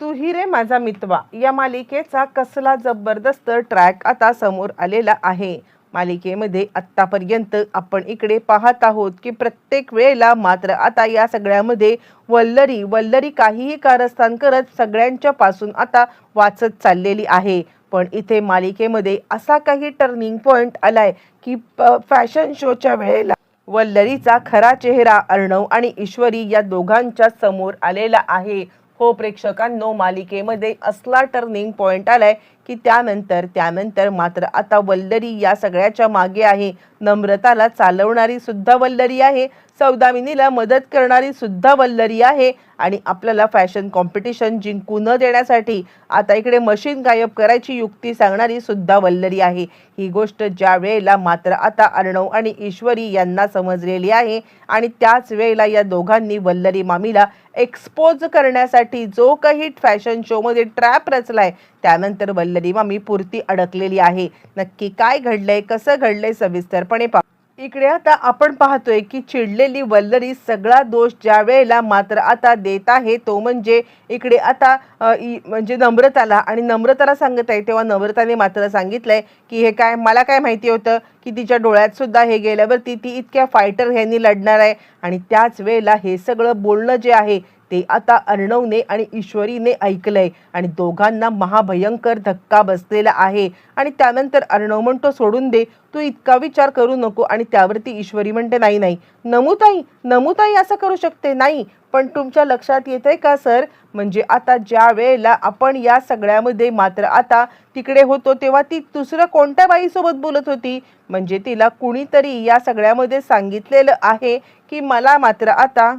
तू ही रे माझा मितवा या मालिकेचा कसला जबरदस्त ट्रॅक आता समोर आलेला आहे। मालिकेमध्ये आत्तापर्यंत आपण इकडे पाहत आहोत की प्रत्येक वेळेला मात्र आता या सगळ्यामध्ये वल्लरी काहीही कारस्थान करत सगळ्यांच्या पासून आता वाचत चाललेली आहे। पण इथे मालिकेमध्ये असा काही टर्निंग पॉइंट आलाय की फॅशन शोच्या वेळेला वल्लरीचा खरा चेहरा अर्णव आणि ईश्वरी या दोघांच्या समोर आलेला आहे। हो प्रेक्षकांनो, मालिकेमध्ये असला टर्निंग पॉइंट आलाय की त्यानंतर मात्र आता वल्लरी या सगळ्याच्या मागे आहे। नम्रताला चालवणारी सुद्धा वल्लरी आहे, सौदामिनीला मदत करणारी सुद्धा वल्लरी आहे आणि आपल्याला फॅशन कॉम्पिटिशन जिंकू न देण्यासाठी आता इकडे मशीन गायब करायची युक्ती सांगणारी सुद्धा वल्लरी आहे। ही गोष्ट ज्या वेळेला मात्र आता अर्णव आणि ईश्वरी यांना समजलेली आहे आणि त्याच वेळेला या दोघांनी वल्लरी मामीला एक्सपोज करण्यासाठी जो काही फॅशन शो मध्ये ट्रॅप रचलाय त्यानंतर वल्लरी मामी पुरती अडकलेली आहे। नक्की काय घडलंय, कसं घडलंय सविस्तरपणे पाहू। इकडे आता आपण पाहतोय की चिडलेली वल्लरी सगळा दोष ज्या वेळेला मात्र आता देत आहे तो म्हणजे इकडे आता म्हणजे नम्रताला, आणि नम्रताला सांगत आहे तेव्हा नम्रताने मात्र सांगितलंय की हे काय, मला काय माहिती होतं की तिच्या डोळ्यात सुद्धा हे गेल्यावरती ती इतक्या फायटर ह्यांनी लढणार आहे। आणि त्याच वेळेला हे सगळं बोलणं जे आहे ते आता अर्णवने आणि ईश्वरीने ऐकलंय आणि दोघांना महाभयंकर धक्का बसलेला आहे। आणि त्यानंतर अर्णव म्हणतो सोडून दे, तू इतका विचार करू नको, आणि त्यावरती ईश्वरी म्हणते नाही नमुताई असं करू शकते नाही। पण तुमच्या लक्षात येतंय का सर, म्हणजे आता ज्या वेळेला आपण या सगळ्यामध्ये मात्र आता तिकडे होतो तेव्हा ती दुसऱ्या कोणत्या बाईसोबत बोलत होती, म्हणजे तिला कुणीतरी या सगळ्यामध्ये सांगितलेलं आहे की मला मात्र आता,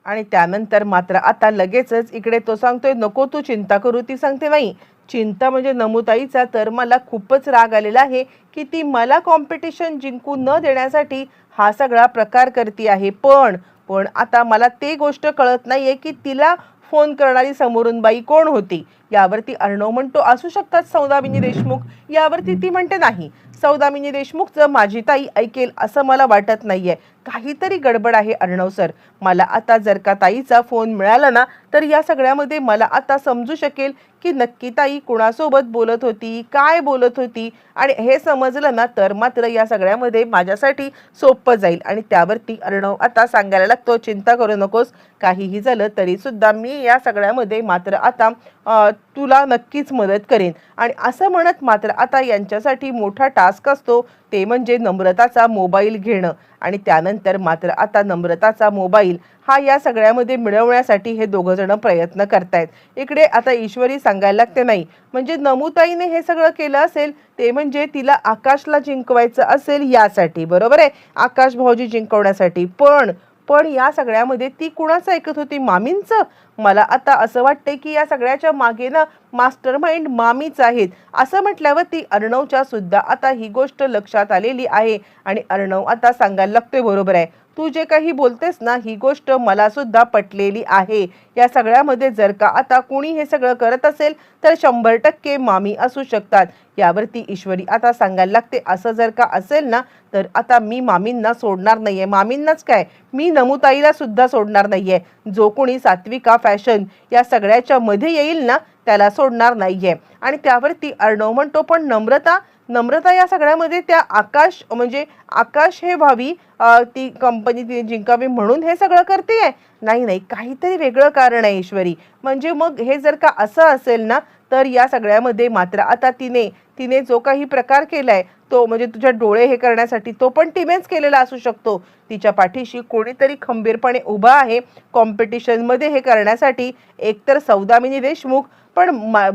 आणि त्यानंतर मात्र आता लगेचच इकडे तो सांगतोय नको तू चिंता करू। ती सांगते नाही, चिंता म्हणजे नमुताईचा तर मला खूपच राग आलेला आहे की ती मला कॉम्पिटिशन जिंकू न देण्यासाठी हा सगळा प्रकार करते आहे। पण आता मला ते गोष्ट कळत नाहीये की तिला फोन करणारी समोरून बाई कोण होती। यावरती अर्णव म्हणतो असू शकतात सौदामिनी देशमुख। यावरती ती म्हणते नाही, सौदामिनी देशमुखचं माझी ताई ऐकेल असं मला वाटत नाहीये, काहीतरी गडबड आहे अर्णव सर। मला आता जर का ताईचा फोन मिळाला ना तर या सगळ्यामध्ये मला आता समजू शकेल की नक्की ताई कुणासोबत बोलत होती, काय बोलत होती, आणि हे समजलं ना तर मात्र या सगळ्यामध्ये माझ्यासाठी सोपं जाईल। आणि त्यावरती अर्णव आता सांगायला लागतो चिंता करू नकोस, काहीही झालं तरी सुद्धा मी या सगळ्यामध्ये मात्र आता तुला नक्कीच मदत करेन। आणि असं म्हणत मात्र आता यांच्यासाठी मोठा टास्क असतो ते म्हणजे नम्रताचा मोबाईल घेणं, आणि त्यानंतर मात्र आता नम्रताचा मोबाईल हा या सगळ्यामध्ये मिळवण्यासाठी हे दोघं जण प्रयत्न करतायत। इकडे आता ईश्वरी सांगायला लागते नाही, म्हणजे नमुताईने हे सगळं केलं असेल ते म्हणजे तिला आकाशला जिंकवायचं असेल यासाठी, बरोबर आहे, आकाश भाऊजी जिंकवण्यासाठी। पण या सगळ्यामध्ये ती कुणाचं ऐकत होती, मामींचं। मला आता असं वाटतंय की या सगळ्याच्या मागे ना मास्टरमाइंड मामीच आहेत। असं म्हटल्यावर ती अर्णवच्या सुद्धा आता ही गोष्ट लक्षात आलेली आहे आणि अर्णव आता सांगायला लागतोय बरोबर आहे, तू जे काही बोलतेस ना ही गोष्ट मला सुद्धा पटलेली आहे। या सगळ्यामध्ये जर का आता कोणी हे सगळं करत असेल तर 100% मामी असू शकतात। यावरती ईश्वरी आता सांगायला लागते असं जर का असेल ना तर आता मी मामींना सोडणार नाहीये, मामींनाच काय मी नमुताईला सुद्धा सोडणार नाहीये। जो कोणी सात्विका फॅशन या सगळ्याच्या मध्ये येईल ना त्याला सोडणार नाहीये। आणि त्यावरती अर्णव म्हणतो पण नम्रता या सगळ्यामध्ये त्या आकाश, म्हणजे आकाश हे व्हावी ती कंपनी तिने जिंकावी म्हणून हे सगळं करते। नाही काहीतरी वेगळं कारण आहे ईश्वरी, म्हणजे मग हे जर का असं असेल ना तर या सगळ्यामध्ये मात्र आता तिने जो काही प्रकार केलाय तो म्हणजे तुझ्या डोळे हे करण्यासाठी तो पण तिनेच केलेला असू शकतो। तिच्या पाठीशी कोणीतरी खंबीरपणे उभा आहे कॉम्पिटिशन मध्ये हे करण्यासाठी, एकतर सौदामिनी देशमुख, पण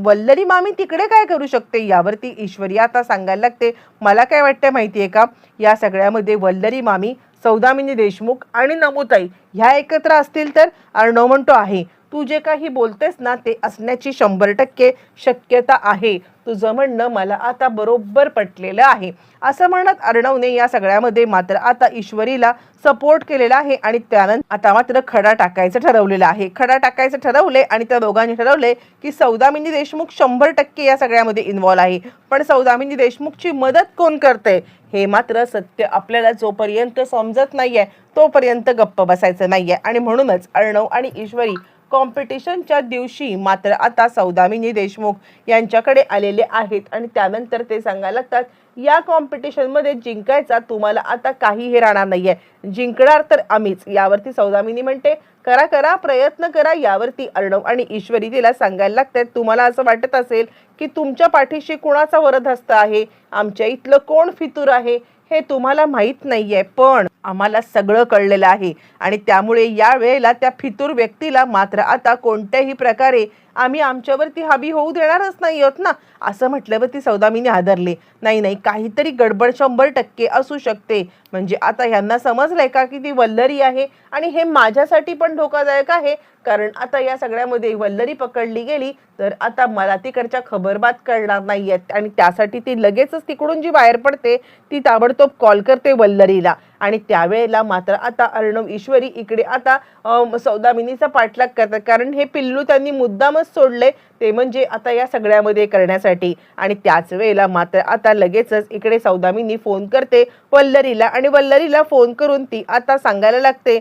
वल्लरी मामी तिकडे काय करू शकते। यावरती ईश्वरी आता सांगायला लागते मला काय वाटतं माहितीये का, या सगळ्यामध्ये वल्लरी मामी, सौदामिनी देशमुख आणि नमुताई ह्या एकत्र असतील तर। अर्णव म्हणतो आहे, तू जे काही बोलतेस ना ते असण्याची 100% शक्यता आहे। तुझं म्हणणं मला आता बरोबर पटलेलं आहे। असं म्हणत अर्णवने या सगळ्यामध्ये मात्र आता ईश्वरीला सपोर्ट केलेला आहे आणि त्यानंतर आता मात्र खडा टाकायचं ठरवलेलं आहे। खडा टाकायचं ठरवले आणि त्या दोघांनी ठरवले की सौदामिनी देशमुख 100% या सगळ्यामध्ये इन्व्हॉल्व आहे, पण सौदामिनी देशमुखची मदत कोण करते हे मात्र सत्य आपल्याला जोपर्यंत समजत नाहीये तोपर्यंत गप्प बसायचं नाहीये। आणि म्हणूनच अर्णव आणि ईश्वरी कॉम्पिटिशनच्या दिवशी मात्र आता सौदामिनी देशमुख यांच्याकडे आलेले आहेत आणि त्यानंतर ते सांगायला लागतात, या कॉम्पिटिशनमध्ये जिंकायचा तुम्हाला आता काहीही राहणार नाहीये, जिंकणार तर आम्हीच. यावरती सौदामिनी म्हणते, करा करा प्रयत्न करा. यावरती अर्णव आणि ईश्वरी तिला सांगायला लागतात, तुम्हाला असं वाटत असेल की तुमच्या पाठीशी कोणाचा वरदहस्त आहे, आमच्या इथलं कोण फितूर आहे हे तुम्हाला माहित नाहीये, पण आम्हाला सगळं कळलेलं आहे आणि त्यामुळे या वेळेला त्या फितूर व्यक्तीला मात्र आता कोणत्याही प्रकारे आम्ही आमच्यावरती हावी होऊ देणारच नाही आहोत ना. असं म्हटल्यावरती सौदामिनी हादरले, नाही नाही काहीतरी गडबड 100% असू शकते. म्हणजे आता ह्यांना समजलंय का की ती वल्लरी आहे आणि हे माझ्यासाठी पण धोकादायक आहे, कारण आता या सगळ्यामध्ये वल्लरी पकडली गेली तर आता मला तिकडच्या खबरबात कळणार नाहीयेत आणि त्यासाठी ती लगेचच तिकडून जी बाहेर पडते ती ताबडतोब कॉल करते वल्लरीला. आणि त्यावेळेला मात्र आता अर्णव ईश्वरी इकडे आता सौदामिनीचा पाठलाग करतात, कारण हे पिल्लू त्यांनी मुद्दामच सोडले ते म्हणजे आता या सगळ्यामध्ये करण्यासाठी. आणि त्याच वेळेला मात्र आता लगेचच इकडे सौदामिनी फोन करते वल्लरीला आणि वल्लरीला फोन करून ती आता सांगायला लागते,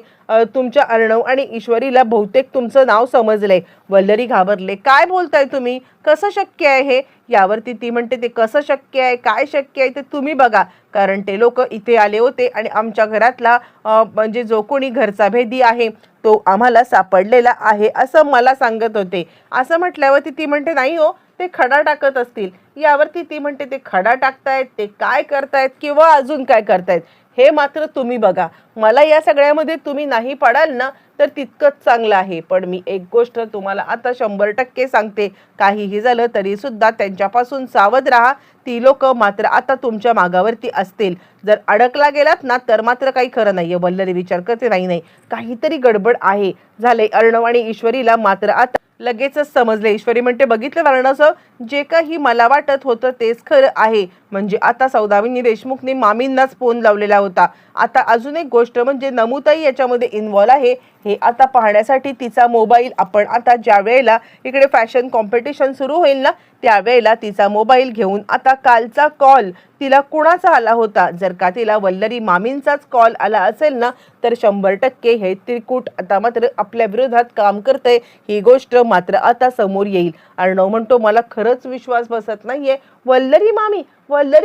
तुमच्या अर्णव आणि ईश्वरीला बहुतेक तुमचं नाव समजलंय. वल्लरी घाबरले, काय बोलताय तुम्ही, कसं शक्य आहे हे. यावरती ती म्हणते, ते कसं शक्य आहे, काय शक्य आहे ते तुम्ही बघा, कारण ते लोक इथे आले होते आणि आमच्या घरातला म्हणजे जो कोणी घरचा भेदी आहे तो आम्हाला सापडलेला आहे असं मला सांगत होते. असं म्हटल्यावरती ती म्हणते, नाही हो ते खडा टाकत असतील. यावरती ती म्हणते, ते खडा टाकतायत, ते काय करतायत किंवा अजून काय करतायत हे मात्र तुम्ही बघा. मला या सगळ्यामध्ये तुम्ही नाही पडाल ना तर तितकंच चांगलं आहे, पण मी एक गोष्ट तुम्हाला आता 100% सांगते, काहीही झालं तरी सुद्धा त्यांच्यापासून सावध राहा. ती लोक मात्र आता तुमच्या मागावरती असतील. जर अडकला गेलात ना तर मात्र काही खरं नाहीये. वल्लरी विचार करते, नाही नाही काहीतरी गडबड आहे. झाले अर्णव आणि ईश्वरीला मात्र आता लगेचच समजले. ईश्वरी म्हणते, बघितलं अर्णव, जे काही मला वाटत होतं तेच खरं आहे. म्हणजे आता सौदामिनी देशमुखने मामींनाच फोन लावलेला होता. आता अजून एक गोष्ट म्हणजे नमुताई याच्यामध्ये इन्व्हॉल्व आहे हे आता पाहण्यासाठी तिचा मोबाईल आपण आता ज्या वेळेला इकडे फॅशन कॉम्पिटिशन सुरू होईल ना त्यावेळेला तिचा मोबाईल घेऊन आता कालचा कॉल तिला कुणाचा आला होता, जर का तिला वल्लरी मामींचाच कॉल आला असेल ना तर 100% हे त्रिकूट आता मात्र आपल्या विरोधात काम करतंय ही गोष्ट मात्र आता समोर येईल. अर्णव म्हणतो, मला खरंच विश्वास बसत नाहीये, वल्लरी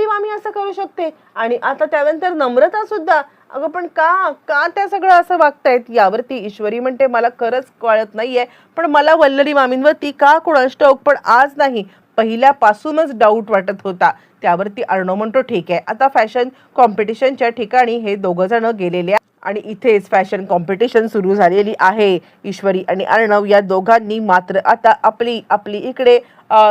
मामी असं करू शकते. आणि आता त्यानंतर नम्रता सुद्धा, अगं पण का त्या सगळं असं वागतायत. यावरती ईश्वरी म्हणते, मला खरंच कळत नाहीये, पण मला वल्लरी मामींवरती का कोणास ठाऊक पण आज नाही पहिल्यापासूनच डाऊट वाटत होता. त्यावरती अर्णव म्हणतो, ठीक आहे. आता फॅशन कॉम्पिटिशनच्या ठिकाणी हे दोघं जण गेलेले आणि इथेच फॅशन कॉम्पिटिशन सुरू झालेली आहे. ईश्वरी आणि अर्णव या दोघांनी मात्र आता आपली इकडे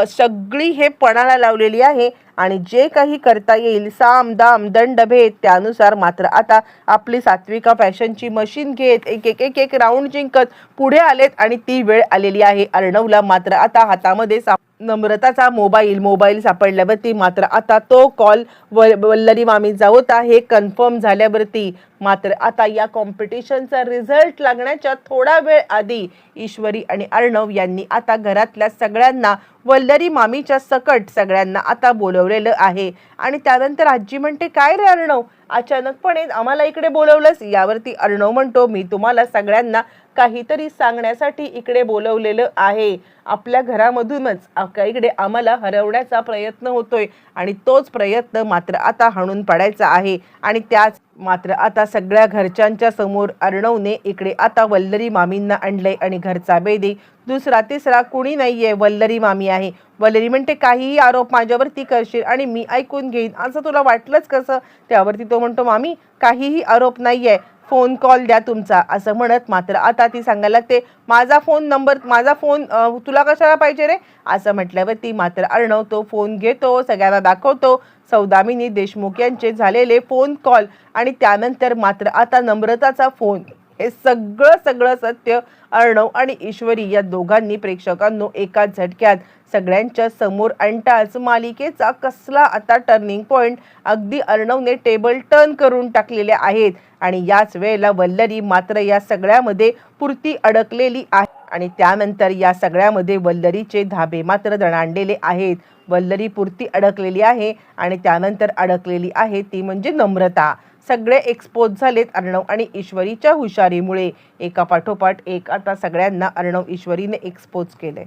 सगळी हे पणाला लावलेली आहे आणि जे काही करता येईल साम दाम दंड भेद त्यानुसार मात्र आता आपली सात्विका फॅशनची मशीन घेत एक राऊंड जिंकत पुढे आलेत आणि ती वेळ आलेली आहे. अर्णवला मात्र आता हातामध्ये नम्रताचा मोबाईल सापडल्यावरती मात्र आता तो कॉल वल्लरी मामीचा होता हे कन्फर्म झाल्यावरती मात्र आता या कॉम्पिटिशनचा रिझल्ट लागण्याच्या थोडा वेळ आधी ईश्वरी आणि अर्णव यांनी आता घरातल्या सगळ्यांना वल्लरी मामीच्या सकट सगळ्यांना आता बोलवलेलं आहे. आणि त्यानंतर आजी म्हणते, काय रे अर्णव, अचानकपणे आम्हाला इकडे बोलवलंस. यावरती अर्णव म्हणतो, मी तुम्हाला सगळ्यांना काहीतरी सांगण्यासाठी इकडे बोलवलेलं आहे. आपल्या घरामधूनच इकडे आम्हाला हरवण्याचा प्रयत्न होतोय आणि तोच प्रयत्न मात्र आता हाणून पडायचा आहे. आणि त्याच मात्र आता सगळ्या घरच्यांच्या समोर अर्णवने इकडे आता वल्लरी मामींना आणलंय आणि घरचा बेदी दुसरा तिसरा कुणी नाहीये, वल्लरी मामी आहे. वल्लरी म्हणते, काहीही आरोप माझ्यावरती करशील आणि मी ऐकून घेईन असं तुला वाटलंच कसं. त्यावरती तो म्हणतो, मामी काहीही आरोप नाहीये, फोन कॉल द्या तुमचा. असं म्हणत मात्र आता ती सांगायला लागते, माझा फोन तुला कशाला पाहिजे रे. असं म्हटल्यावरती मात्र अर्णव तो फोन घेतो, सगळ्यांना दाखवतो सौदामिनी देशमुख यांचे झालेले फोन कॉल आणि त्यानंतर मात्र आता नम्रताचा फोन. हे सगळं सत्य अर्णव आणि ईश्वरी या दोघांनी प्रेक्षकांनो एकाच झटक्यात सगळ्यांच्या समोर आणताच मालिकेचा कसला आता टर्निंग पॉइंट अगदी अर्णवने टेबल टर्न करून टाकलेले आहेत. आणि याच वेळेला वल्लरी मात्र या सगळ्यामध्ये पुरती अडकलेली आहे. आणि त्यानंतर या सगळ्यामध्ये वल्लरीचे धाबे मात्र दणाणलेले आहेत. वल्लरी पुरती अडकलेली आहे आणि त्यानंतर अडकलेली आहे ती म्हणजे नम्रता. सगळे एक्सपोज झालेत अर्णव आणि ईश्वरीच्या हुशारीमुळे. एका पाठोपाठ एक आता सगळ्यांना अर्णव ईश्वरीने एक्सपोज केलंय.